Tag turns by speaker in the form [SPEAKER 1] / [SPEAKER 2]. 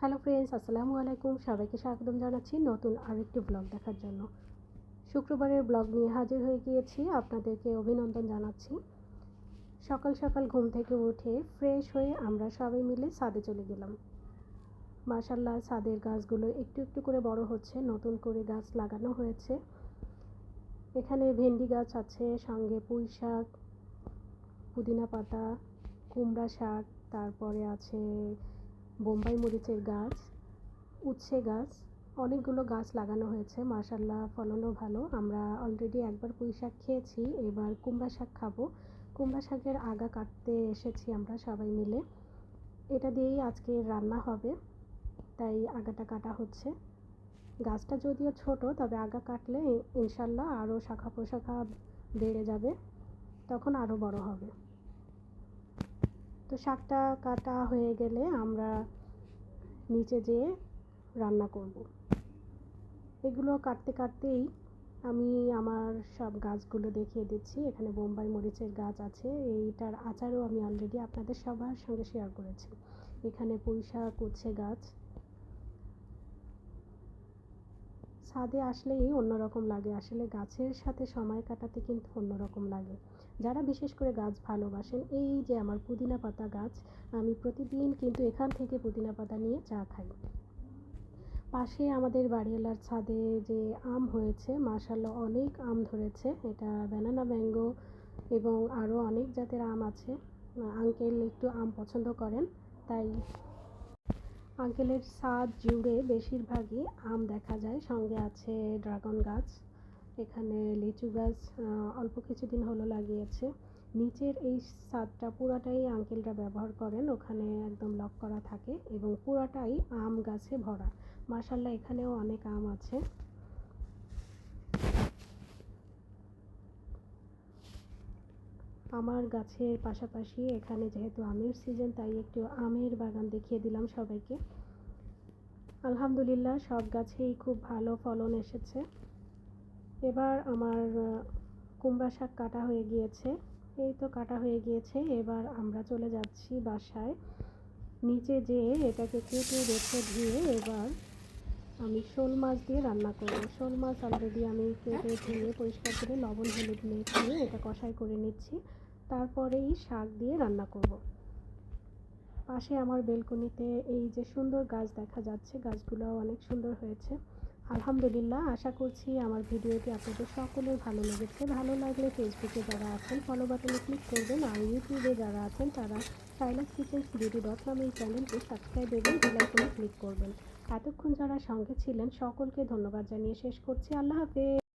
[SPEAKER 1] Hello friends, আসসালামু আলাইকুম। সবাইকে স্বাগতম জানাচ্ছি নতুন আরেকটি ব্লগ দেখার জন্য। শুক্রবারের ব্লগ নিয়ে হাজির হয়ে গিয়েছি, আপনাদেরকে অভিনন্দন জানাচ্ছি। সকাল সকাল ঘুম থেকে উঠে ফ্রেশ হয়ে আমরা সবাই মিলে ছাদে চলে গেলাম। মাশাআল্লাহ, ছাদের গাছগুলো একটু একটু করে বড় হচ্ছে, নতুন করে গাছ লাগানো হয়েছে। এখানে ভেন্ডি গাছ আছে, সঙ্গে পুঁই শাক, পুদিনা পাতা, কুমড়া শাক, তারপরে আছে বোম্বাই মরিচের গাছ, উচ্ছে গাছ, অনেকগুলো গাছ লাগানো হয়েছে। মাশাআল্লাহ, ফলনও ভালো। আমরা অলরেডি একবার পুঁই শাক খেয়েছি, এবার কুমড়া শাক খাবো। কুমড়া শাকের আগা কাটতে এসেছি আমরা সবাই মিলে। এটা দিয়েই আজকে রান্না হবে, তাই আগাটা কাটা হচ্ছে। গাছটা যদিও ছোট, তবে আগা কাটলে ইনশাল্লাহ আরও শাখা প্রশাখা বেড়ে যাবে, তখন আরও বড় হবে। তো শাকটা কাটা হয়ে গেলে আমরা নিচে যেয়ে রান্না করব। এগুলো কাটতে কাটতেই আমি আমার সব গাছগুলো দেখিয়ে দিচ্ছি। এখানে বোম্বাই মরিচের গাছ আছে, এইটার আচারও আমি অলরেডি আপনাদের সবার সঙ্গে শেয়ার করেছি। এখানে পুঁই শাক, উচ্ছে গাছ। ছাদে আসলেই অন্যরকম লাগে, আসলে গাছের সাথে সময় কাটাতে কিন্তু অন্যরকম লাগে। যারা বিশেষ করে গাছ ভালোবাসেন, এই যে আমার পুদিনা পাতা গাছ, আমি প্রতিদিন কিন্তু এখান থেকে পুদিনা পাতা নিয়ে চা খাই। পাশে আমাদের বাড়িওয়ালার ছাদে যে আম হয়েছে, মাশাআল্লাহ অনেক আম ধরেছে। এটা ব্যানানা ম্যাঙ্গো এবং আরও অনেক জাতের আম আছে। আঙ্কেল একটু আম পছন্দ করেন, তাই আঙ্কেলের ছাদ জুড়ে বেশিরভাগই আম দেখা যায়। সঙ্গে আছে ড্রাগন গাছ, এখানে লিচু গাছ অল্প কিছুদিন হলো লাগিয়েছে। নিচের এই ছাদটা পুরাটাই আঙ্কেলরা ব্যবহার করেন, ওখানে একদম লক করা থাকে এবং পুরাটাই আম গাছে ভরা। মাশাআল্লাহ, এখানেও অনেক আম আছে। আমার গাছের পাশাপাশি এখানে যেহেতু আমের সিজন, তাই একটু আমের বাগান দেখিয়ে দিলাম সবাইকে। আলহামদুলিল্লাহ, সব গাছেই খুব ভালো ফলন এসেছে। এবার আমার কুমড়া শাক কাটা হয়ে গিয়েছে, এই তো কাটা হয়ে গিয়েছে। এবার আমরা চলে যাচ্ছি বাসায়। নিচে যেয়ে এটাকে কেটে রেখে ধুয়ে এবার আমি শোল মাছ দিয়ে রান্না করব। শোল মাছ অলরেডি আমি কেটে ধুয়ে পরিষ্কার করে লবণ হলুদ মেখে এটা কষাই করে নিচ্ছি, তারপরেই শাক দিয়ে রান্না করব। পাশে আমার বেলকনিতে এই যে সুন্দর গাছ দেখা যাচ্ছে, গাছগুলো অনেক সুন্দর হয়েছে। আলহামদুলিল্লাহ, আশা করছি আমার ভিডিওটি আপনাদের সকলের ভালো লেগেছে। ভালো লাগলে ফেসবুকে যারা আছেন ফলো বাটনে ক্লিক করবেন, আর ইউটিউবে যারা আছেন তারা সাইলাস কিচেন্স বিউটি নামে এই চ্যানেলটি সাবস্ক্রাইব এবং বেল আইকনে ক্লিক করবেন। এতক্ষণ যারা সঙ্গে ছিলেন সকলকে ধন্যবাদ জানিয়ে শেষ করছি। আল্লাহ হাফেজ।